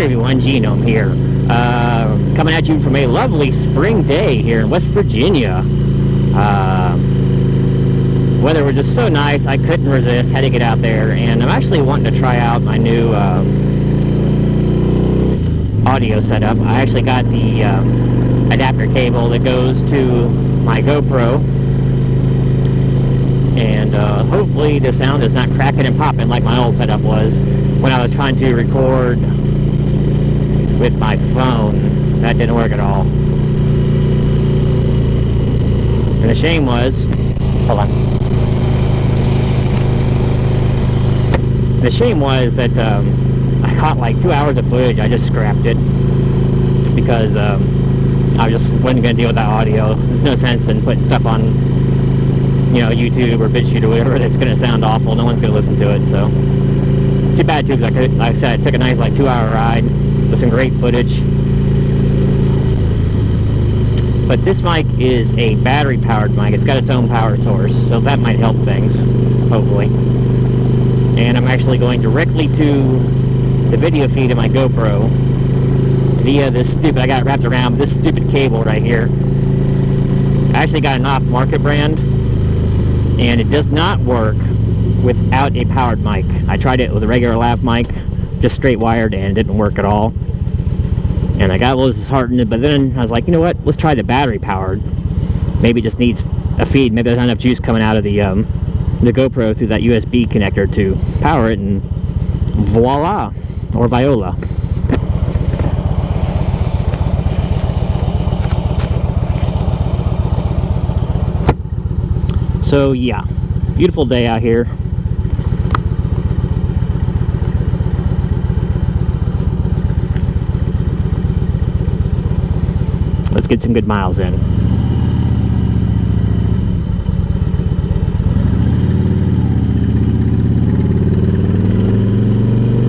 everyone, Genome here. Coming at you from a lovely spring day here in West Virginia. Weather was just so nice, I couldn't resist, had to get out there, and I'm actually wanting to try out my new audio setup. I actually got the adapter cable that goes to my GoPro, and hopefully the sound is not cracking and popping like my old setup was when I was trying to record with my phone. That didn't work at all. And the shame was, hold on. The shame was that I caught like 2 hours of footage. I just scrapped it because I just wasn't going to deal with that audio. There's no sense in putting stuff on, you know, YouTube or BitChute or whatever that's going to sound awful. No one's going to listen to it. So too bad too, because like I said, I took a nice like 2 hour ride with some great footage. But this mic is a battery powered mic. It's got its own power source, so that might help things, hopefully. And I'm actually going directly to the video feed of my GoPro via this stupid, I got it wrapped around this stupid cable right here. I actually got an off-market brand, and it does not work without a powered mic. I tried it with a regular lav mic, just straight wired, and it didn't work at all. And I got a little disheartened, but then I was like, you know what, let's try the battery powered. Maybe it just needs a feed. Maybe there's not enough juice coming out of the GoPro through that USB connector to power it, and voila, or viola. So yeah, beautiful day out here. Let's get some good miles in.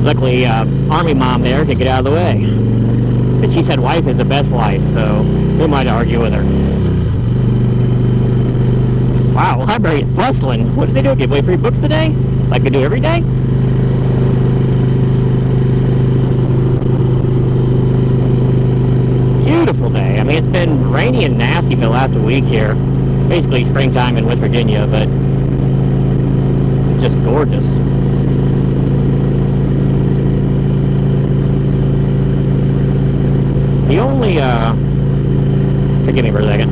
Luckily, Army Mom there could get out of the way. But she said wife is the best life, so who am I to argue with her? Wow, the library is bustling. What did they do? Give away free books today? Like they do every day? Beautiful day. I mean, it's been rainy and nasty for the last week here. Basically springtime in West Virginia, but it's just gorgeous. The only, forgive me for a second.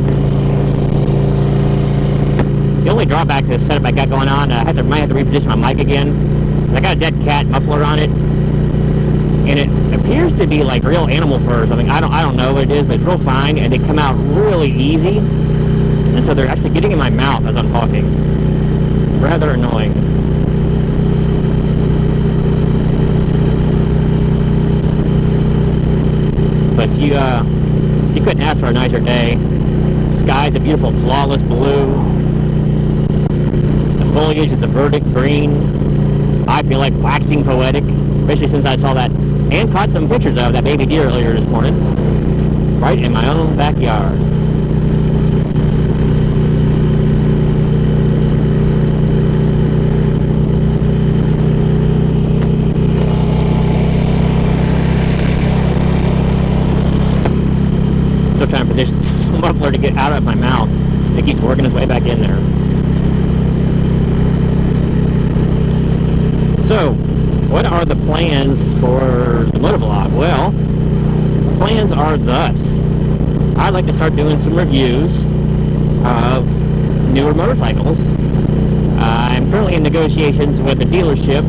The only drawback to this setup I got going on, I might have to reposition my mic again. I got a dead cat muffler on it, and it appears to be like real animal fur or something. I don't know what it is, but it's real fine, and they come out really easy. And so they're actually getting in my mouth as I'm talking. Rather annoying. But you couldn't ask for a nicer day. The sky's a beautiful, flawless blue. The foliage is a verdant green. I feel like waxing poetic, especially since I saw that and caught some pictures of that baby deer earlier this morning, right in my own backyard. Still trying to position this muffler to get out of my mouth. It keeps working its way back in there. So, what are the plans for the motovlog? Well, the plans are thus. I'd like to start doing some reviews of newer motorcycles. I'm currently in negotiations with a dealership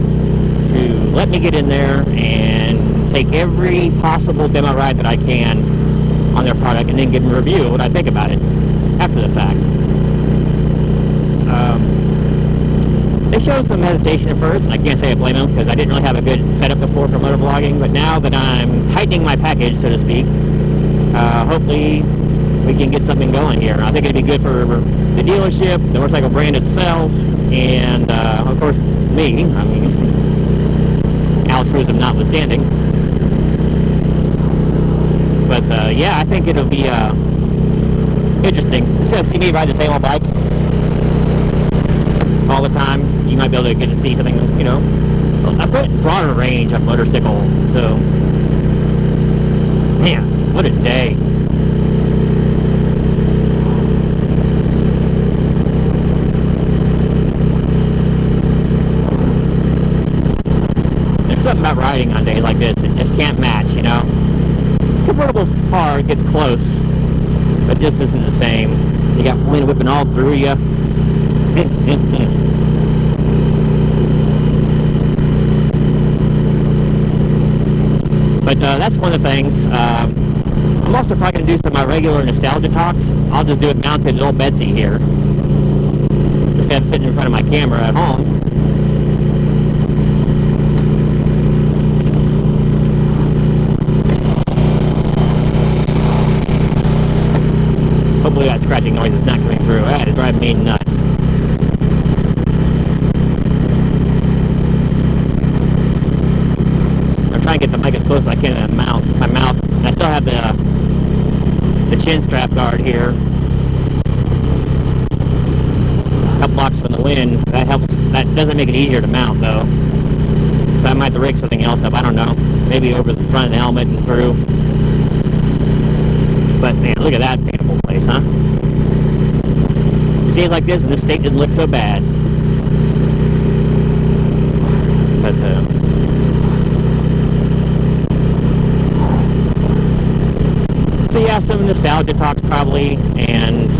to let me get in there and take every possible demo ride that I can on their product, and then give them a review of what I think about it after the fact. They showed some hesitation at first, and I can't say I blame them, because I didn't really have a good setup before for motovlogging, but now that I'm tightening my package, so to speak, hopefully we can get something going here. I think it'd be good for the dealership, the motorcycle brand itself, and of course me. I mean, altruism notwithstanding. But yeah, I think it'll be interesting. Instead of seeing me ride the same old bike all the time, you might be able to see something, you know, a bit broader range of motorcycle. So Man, what a day. There's something about riding on days like this it just can't match, you know. Convertible car gets close, but just isn't the same. You got wind whipping all through you. But that's one of the things. I'm also probably going to do some of my regular nostalgia talks. I'll just do it mounted at old Betsy here, instead of sitting in front of my camera at home. Hopefully that scratching noise is not coming through. That is driving me nuts. I'm trying to get the mic as close as I can to my mouth. And I still have the chin strap guard here. A couple blocks from the wind. That helps. That doesn't make it easier to mount though. So I might have to rig something else up. I don't know. Maybe over the front of the helmet and through. But man, look at that beautiful place, huh? Days like this, and this state didn't look so bad. But so yeah, some nostalgia talks probably, and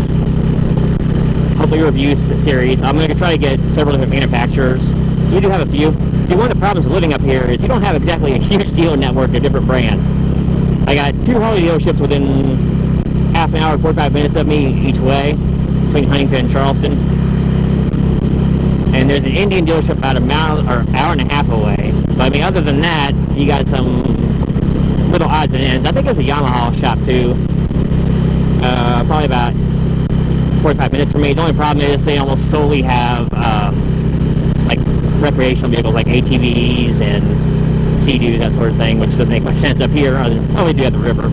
hopefully a review series. I'm going to try to get several different manufacturers. So we do have a few. See, one of the problems with living up here is you don't have exactly a huge dealer network of different brands. I got 2 Harley dealerships within half an hour, 45 minutes of me each way, between Huntington and Charleston. And there's an Indian dealership about a mile or hour and a half away. But I mean, other than that, you got some little odds and ends. I think there's a Yamaha shop too. Probably about 45 minutes from me. The only problem is they almost solely have like recreational vehicles like ATVs and Sea-Doo, that sort of thing, which doesn't make much sense up here. Oh, we do have the river.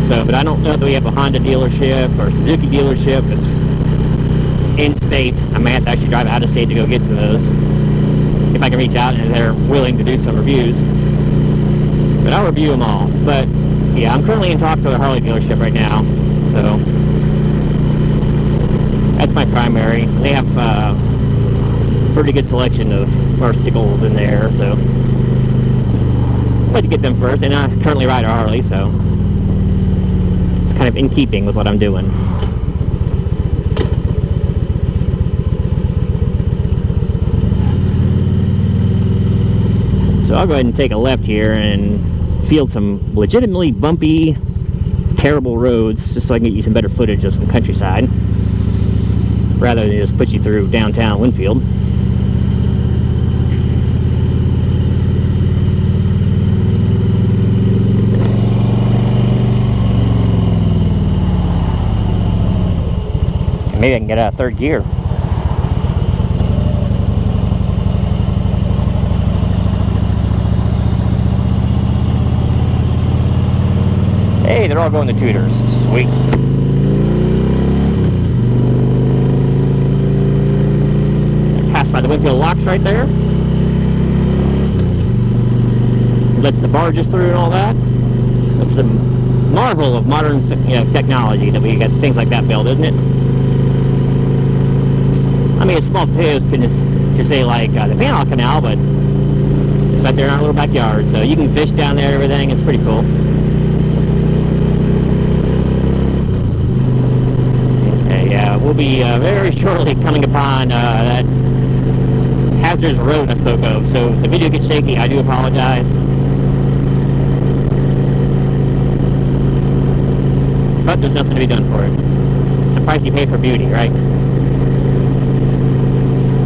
So, but I don't know that we have a Honda dealership or Suzuki dealership. It's in-state. I may have to actually drive out of state to go get to those, if I can reach out and they're willing to do some reviews. But I'll review them all. But yeah, I'm currently in talks with a Harley dealership right now, so that's my primary. They have pretty good selection of motorcycles in there, so I'd like to get them first. And I currently ride a Harley, so it's kind of in keeping with what I'm doing. So I'll go ahead and take a left here and field some legitimately bumpy, terrible roads, just so I can get you some better footage of some countryside, rather than just put you through downtown Winfield. Maybe I can get out of third gear. Hey, they're all going to tutors. Sweet. Pass by the Winfield locks right there. Lets the barges through and all that. That's the marvel of modern technology, that we got things like that built, isn't it? I mean, it's small potatoes can just say like the Panama Canal, but it's right there in our little backyard, so you can fish down there and everything. It's pretty cool. Okay, yeah, we'll be very shortly coming upon that hazardous road I spoke of. So if the video gets shaky, I do apologize. But there's nothing to be done for it. It's the price you pay for beauty, right?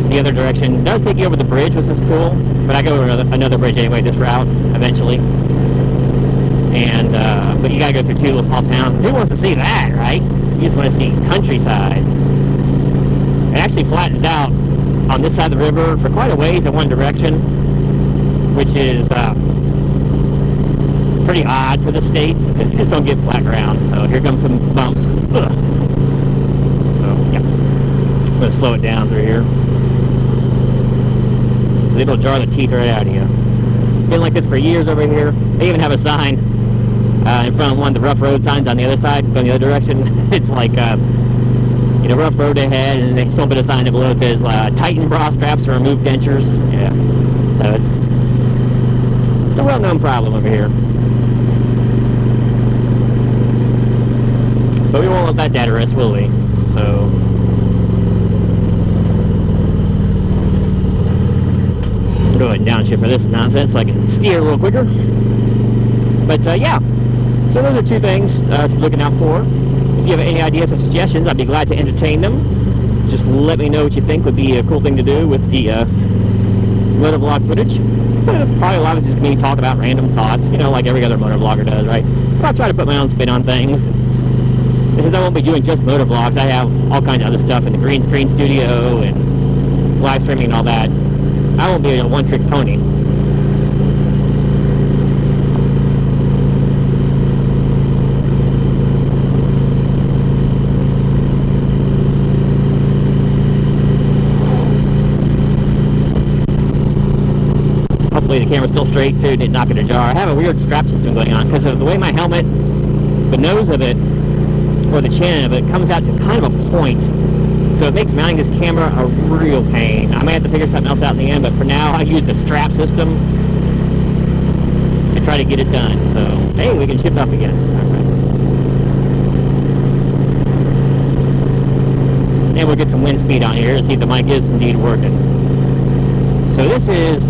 The other direction does take you over the bridge, which is cool, but I go over another bridge anyway, this route, eventually. And, but you gotta go through 2 little small towns. Who wants to see that, right? You just want to see countryside. It actually flattens out on this side of the river for quite a ways in one direction, which is pretty odd for the state, because you just don't get flat ground. So here comes some bumps. Ugh. So, yeah. I'm gonna slow it down through here. because it'll jar the teeth right out of you. Been like this for years over here. They even have a sign in front of one of the rough road signs on the other side, going the other direction. It's like, you know, rough road ahead, and they still put a sign below that says, tighten bra straps or remove dentures. Yeah. So it's a well-known problem over here. But we won't let that deter us, will we? So go ahead and downshift for this nonsense so I can steer a little quicker. But yeah, so those are two things to be looking out for. If you have any ideas or suggestions, I'd be glad to entertain them. Just let me know what you think would be a cool thing to do with the motovlog footage. Probably a lot of this is going to be talk about random thoughts, you know, like every other motovlogger does, right? But I'll try to put my own spin on things. And since I won't be doing just motovlogs, I have all kinds of other stuff in the green screen studio and live streaming and all that. I won't be a one-trick pony. Hopefully the camera's still straight too, didn't knock it ajar. I have a weird strap system going on because of the way my helmet, the nose of it, or the chin of it, comes out to kind of a point. So it makes mounting this camera a real pain. I may have to figure something else out in the end, but for now I use a strap system to try to get it done. So, hey, we can shift up again. Right. And we'll get some wind speed on here to see if the mic is indeed working. So this is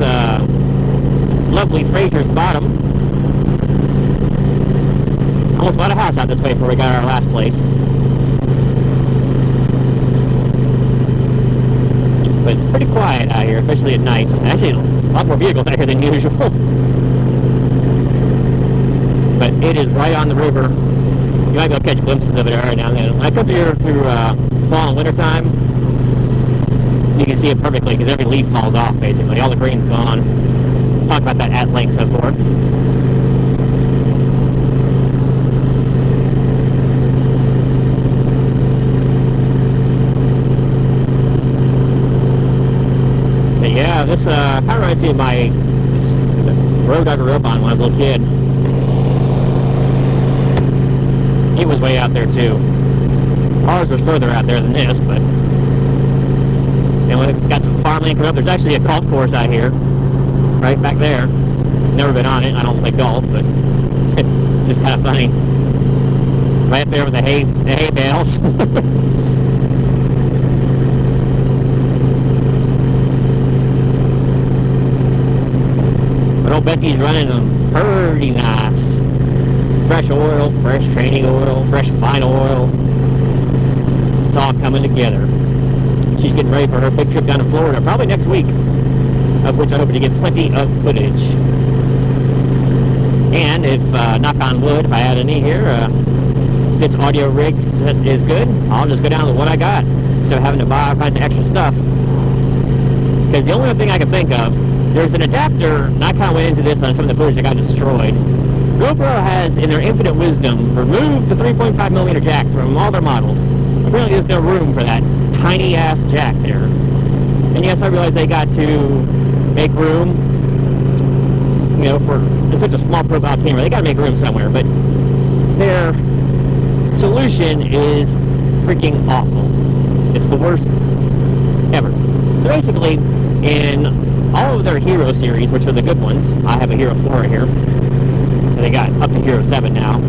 lovely Fraser's Bottom. Almost bought a house out this way before we got our last place. But it's pretty quiet out here, especially at night. Actually, a lot more vehicles out here than usual. But it is right on the river. You might be able to catch glimpses of it right now and then. When I come here through fall and winter time, you can see it perfectly because every leaf falls off basically. All the green's gone. Talk about that at length before. Yeah, this kind of reminds me of the road I grew up on when I was a little kid. It was way out there too. Ours was further out there than this, but and we got some farmland coming up. There's actually a golf course out here, right back there. Never been on it. I don't play golf, but it's just kind of funny. Right up there with the hay bales. But old Betsy's running them pretty nice. Fresh oil, fresh training oil, fresh fine oil. It's all coming together. She's getting ready for her big trip down to Florida, probably next week, of which I hope to get plenty of footage. And if, knock on wood, if I add any here, this audio rig is good, I'll just go down with what I got instead of having to buy all kinds of extra stuff. Because the only other thing I can think of, there's an adapter, and I kind of went into this on some of the footage that got destroyed. GoPro has, in their infinite wisdom, removed the 3.5mm jack from all their models. Apparently there's no room for that tiny-ass jack there. And yes, I realize they got to make room, you know, for in such a small profile camera. They got to make room somewhere, but their solution is freaking awful. It's the worst ever. So basically, in all of their Hero series, which are the good ones, I have a Hero 4 here, and they got up to Hero 7 now,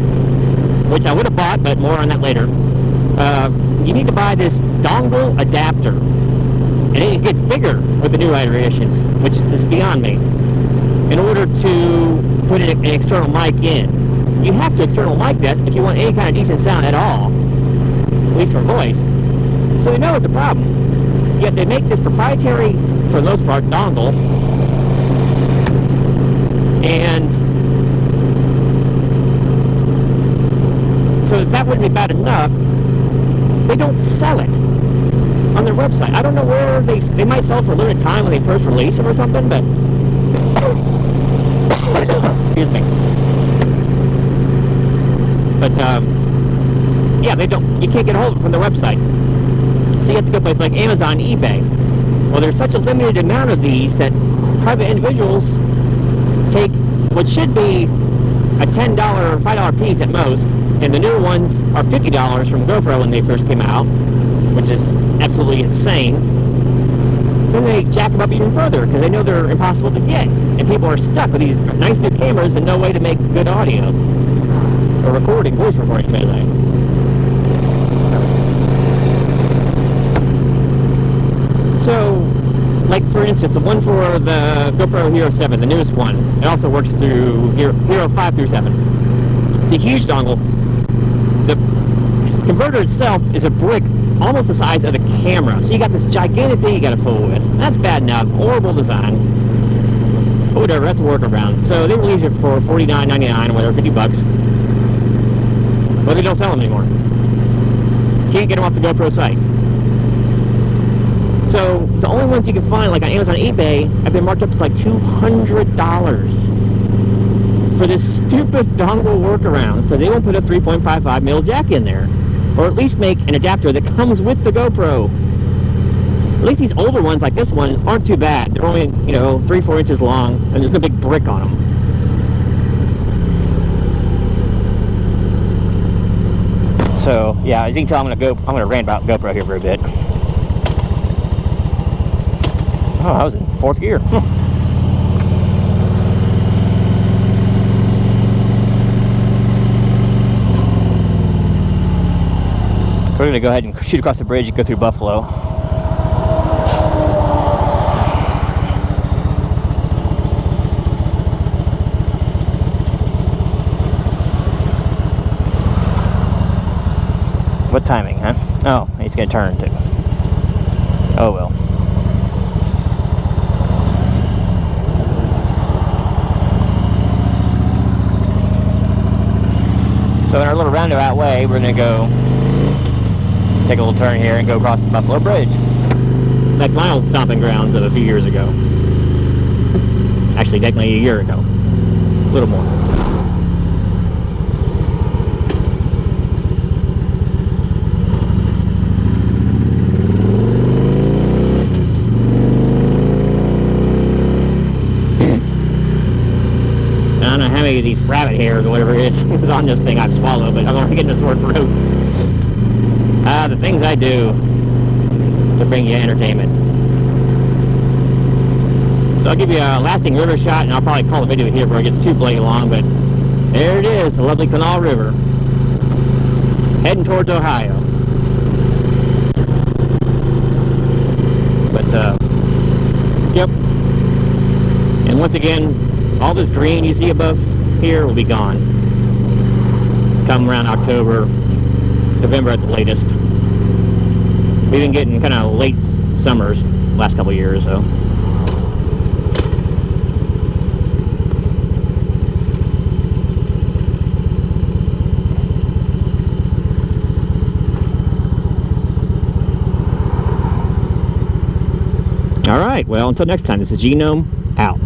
which I would have bought, but more on that later. You need to buy this dongle adapter, and it gets bigger with the new iterations, which is beyond me. In order to put an external mic in, you have to external mic that if you want any kind of decent sound at all, at least for voice. So they know it's a problem. Yet they make this proprietary, for the most part, dongle, and so if that wouldn't be bad enough, they don't sell it on their website. I don't know where they might sell it for a limited time when they first release them or something, but excuse me. But yeah, they don't. You can't get a hold of it from their website. So you have to go places like Amazon, eBay. Well, there's such a limited amount of these that private individuals take what should be a $10 or $5 piece at most, and the new ones are $50 from GoPro when they first came out, which is absolutely insane. Then they jack them up even further because they know they're impossible to get, and people are stuck with these nice new cameras and no way to make good audio or recording, voice recording, should I say. So, like for instance, the one for the GoPro Hero 7, the newest one, it also works through Hero 5 through 7. It's a huge dongle. The converter itself is a brick almost the size of the camera. So you got this gigantic thing you got to fool with. That's bad enough. Horrible design. But whatever, that's a workaround. So they release it for $49.99 or whatever, 50 bucks. Well, they don't sell them anymore. Can't get them off the GoPro site. So the only ones you can find, like on Amazon, eBay, have been marked up to like $200 for this stupid dongle workaround because they won't put a 3.55mm jack in there, or at least make an adapter that comes with the GoPro. At least these older ones like this one aren't too bad. They're only, 3-4 inches long, and there's no big brick on them. So yeah, as you can tell, I'm gonna rant about GoPro here for a bit. Oh, I was in 4th gear. We're going to go ahead and shoot across the bridge and go through Buffalo. What timing, huh? Oh, he's going to turn too. Oh well. So in our little roundabout way, we're going to go take a little turn here and go across the Buffalo Bridge. Like my old stomping grounds of a few years ago. Actually, technically a year ago. A little more. I don't know how many of these rabbit hairs or whatever it is on this thing I've swallowed, but I'm already getting a sore throat. The things I do to bring you entertainment. So I'll give you a lasting river shot, and I'll probably call the video here before it gets too bloody long, but there it is, the lovely Canal River. Heading towards Ohio. But, yep. And once again, all this green you see above here will be gone. Come around October, November at the latest. We've been getting kind of late summers last couple of years, so. All right, well, until next time, this is Genome out.